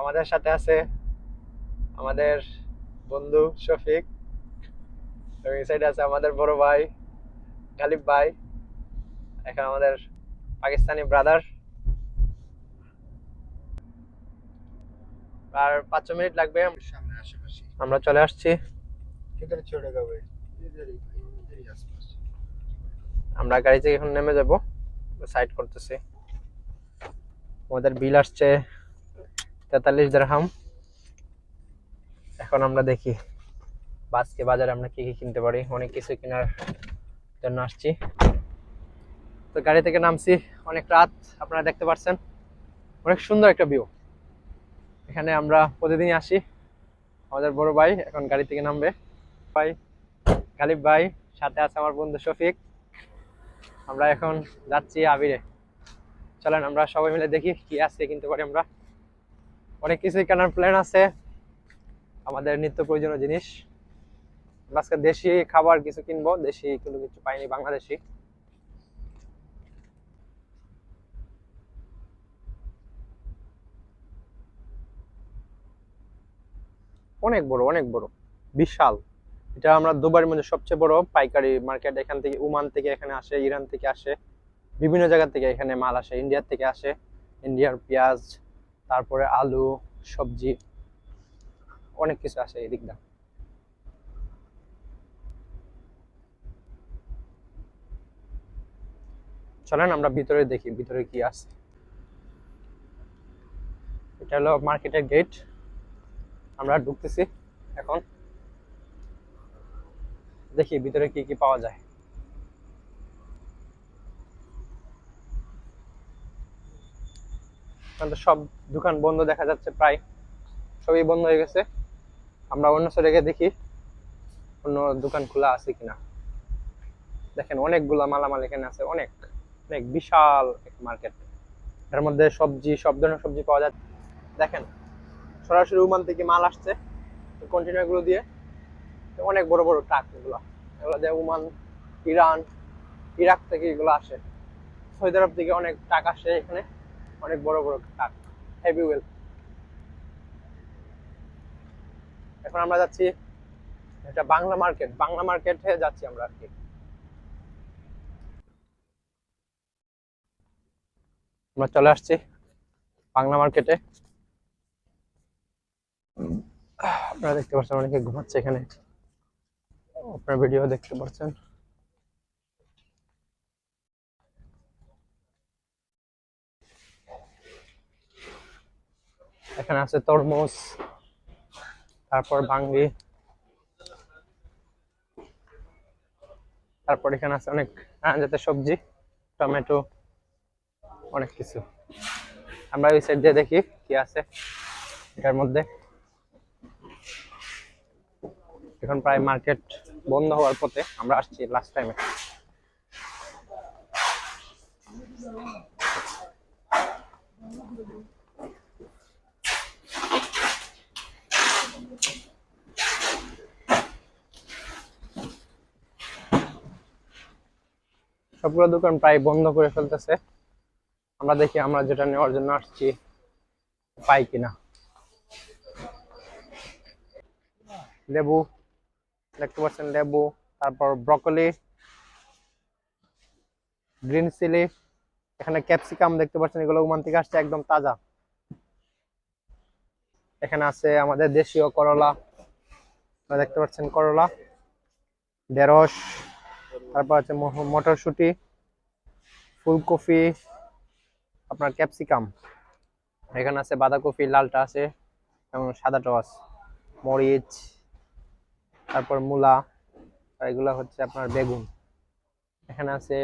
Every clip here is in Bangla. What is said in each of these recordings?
আমাদের সাথে আছে আমাদের বন্ধু শফিক, এবং এই সাইডে আছে আমাদের বড় ভাই গালিব ভাই। এখন আমাদের পাকিস্তানি ব্রাদার। আর 5 মিনিট লাগবে, সামনে আশেপাশে আমরা চলে আসছি। किधर छोड़ेगा भाई इधर ही भाई इधर ही आसपास আমরা গাড়ি থেকে এখন নেমে যাব, সাইড করতেছি। আমাদের বিল আসছে 43 দিরহাম। এখন আমরা দেখি আজকে বাজারে আমরা কি কি কিনতে পারি। অনেক কিছু কেনার জন্য আসছি। তো গাড়ি থেকে নামছি, অনেক রাত, আপনারা দেখতে পাচ্ছেন। অনেক সুন্দর একটা ভিউ। এখানে আমরা প্রতিদিনই আসি। আমাদের বড় ভাই এখন গাড়ি থেকে নামবে, ভাই গালিব ভাই, সাথে আছে আমার বন্ধু শফিক। আমরা এখন যাচ্ছি আবিরে। চলেন আমরা সবাই মিলে দেখি কি আছে কিনতে পারি। আমরা অনেক কিছুই কেনার প্ল্যান আছে, আমাদের নিত্য প্রয়োজনীয় জিনিস। আজকে দেশি খাবার কিছু কিনবো, দেশি কোনো কিছু পাইনি, বাংলাদেশি। অনেক বড়, অনেক বড়, বিশাল। এটা আমরা দুবাইয়ের মধ্যে সবচেয়ে বড় পাইকারি মার্কেট। এখান থেকে ওমান থেকে এখানে আসে, ইরান থেকে আসে, বিভিন্ন জায়গা থেকে এখানে মাল আসে, ইন্ডিয়ার থেকে আসে। ইন্ডিয়ার পেঁয়াজ, তারপরে আলু, সবজি, অনেক কিছু আসে এই দিকটা। চলেন আমরা ভিতরে দেখি ভিতরে কি আছে। এটা হলো মার্কেটের গেট, আমরা ঢুকতেছি এখন। দেখি ভিতরে কি কি পাওয়া যায়। এখন তো সব দোকান বন্ধ দেখা যাচ্ছে, প্রায় সবই বন্ধ হয়ে গেছে। আমরা অন্য সাইডে দেখি অন্য দোকান খোলা আছে কিনা। দেখেন অনেকগুলা মালামাল এখানে আছে, অনেক অনেক বিশাল এক মার্কেট। এর মধ্যে সবজি, সব ধরনের সবজি পাওয়া যায়। দেখেন সরাসরি ওমান থেকে মাল আসছে কন্টেনার গুলো দিয়ে। অনেক বড় বড় ট্রাক, এগুলো এগুলো দিয়ে ওমান, ইরান, ইরাক থেকে এগুলো আসে। সৌদি আরব থেকে অনেক ট্রাক আসে এখানে, অনেক বড় বড় ট্রাক, হেভি ওয়েল। এখন আমরা যাচ্ছি, এটা বাংলা মার্কেট, বাংলা মার্কেটে যাচ্ছি আমরা আর কি। আমরা চলে আসছি বাংলা মার্কেটে। আপনারা দেখতে পাচ্ছেন অনেকে ঘুমাচ্ছে এখানে, আপনার ভিডিও দেখতে পাচ্ছেন। এখানে আছে তরমুজ, তারপর ভাঙ্গি, তারপর এখানে আছে অনেক নানান জাতের সবজি, টমেটো, অনেক কিছু। আমরা ওই সাইড দিয়ে দেখি কি আছে এটার মধ্যে। এখন প্রায় মার্কেট বন্ধ হওয়ার পথে, আমরা আসছি লাস্ট টাইমে। সবগুলো দোকান প্রায় বন্ধ করে ফেলতেছে। আমরা দেখি আমরা যেটা নেওয়ার জন্য আসছি পাই কিনা। লেবু দেখতে পাচ্ছেন, লেবু, তারপর ব্রকলি, গ্রিন চিলি, এখানে ক্যাপসিকাম দেখতে পাচ্ছেন, এগুলো ওমান থেকে আসছে, একদম তাজা। এখানে আছে আমাদের দেশীয় করলা, দেখতে পাচ্ছেন করলা, ঢেঁড়স, তারপর আছে মটরশুঁটি, ফুলকপি, আপনার ক্যাপসিকাম, এখানে আছে বাঁধাকপি, লালটা আছে এবং সাদাটাও আছে, মরিচ, তারপর মূলা, আর এগুলো হচ্ছে আপনার বেগুন। এখানে আছে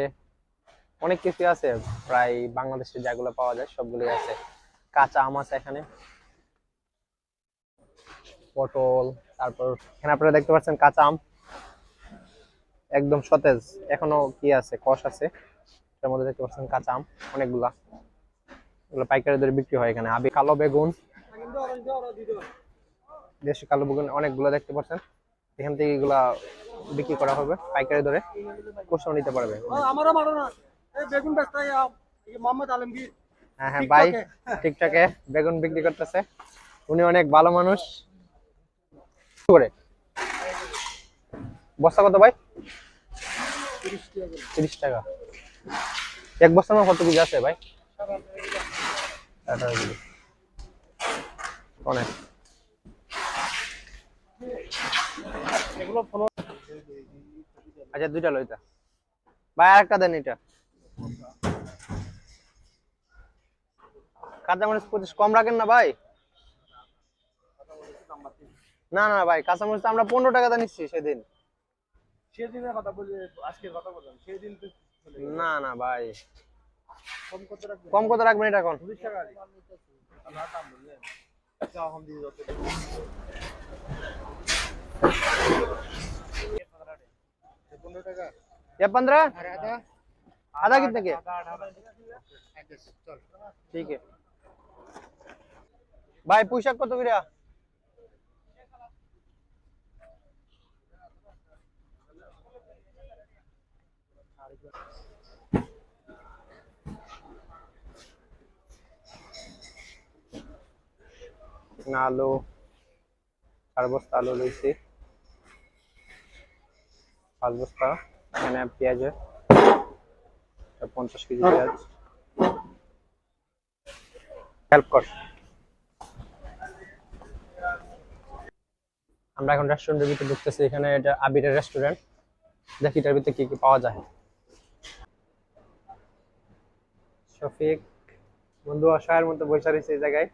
অনেক কিছু আছে, প্রায় বাংলাদেশে যেগুলো পাওয়া যায় সবগুলোই আছে। কাঁচা আম আছে এখানে, পটল, তারপর এখানে আপনারা দেখতে পাচ্ছেন কাঁচা আম, একদম সতেজ, এখনো কি আছে, কষ আছে। এর মধ্যে দেখতে পাচ্ছেন কাঁচা আম অনেকগুলা, এগুলো পাইকারি দরে বিক্রি হয় এখানে। আবি কালো বেগুন, দেশি কালো বেগুন অনেকগুলো দেখতে পাচ্ছেন। এখান থেকে এগুলা বিক্রি করা হবে পাইকারি দরে, কোষও নিতে পারবে। হ্যাঁ হ্যাঁ ভাই, টিকটকে বেগুন বিক্রি করতেছে। উনি অনেক ভালো মানুষ। করে বস্তা কত ভাই? 30 টাকা। এক বস্তার মধ্যে কত কেজি আছে ভাই? 18 কেজি। অনেক। আচ্ছা, 2টা লইতা ভাই, আর একটা দেন। এটা কাঁচামরিচ 25 কম রাখেন না ভাই? না না ভাই, কাঁচামরিচ তো আমরা 15 টাকা নিচ্ছি সেদিন। সেদিনের কথা বলি, আজকের কথা বললাম, সেদিন তো না না ভাই, কম কত রাখবেন? কম কত রাখবেন এটা এখন? 20 টাকা আল্লাহ দাম বললেন। আচ্ছা हम দিয়ে যত 15 টাকা ये 15 আর আদা आधा कितने के? চল ठीक है भाई। পুঁইশাক কত করে? আলু 4 বস্তা আলু লইছি, 5 বস্তা। এখানে পেঁয়াজ 50 কেজি পেঁয়াজ। হেল্প কর। আমরা এখন রেস্টুরেন্টের ভিতরে ঢুকতেছি। এখানে এটা আবিরের রেস্টুরেন্ট। দেখি এটার ভিতরে কি কি পাওয়া যায়। শফিক বন্ধু অসহায়ের মতো বসে রয়েছে এই জায়গায়।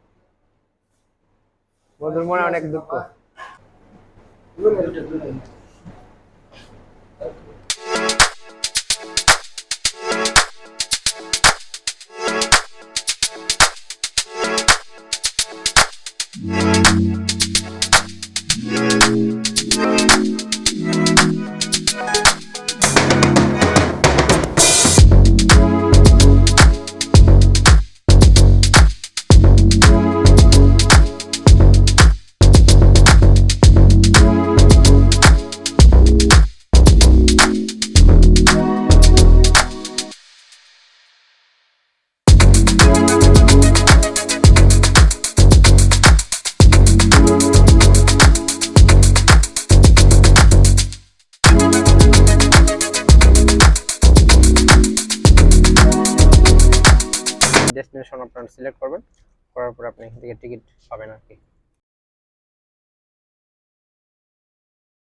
বন্ধুর মনে অনেক দুঃখ। ডেস্টিনেশন আপনারা সিলেক্ট করবেন, করার পর আপনি এখান থেকে টিকিট পাবেন আর কি।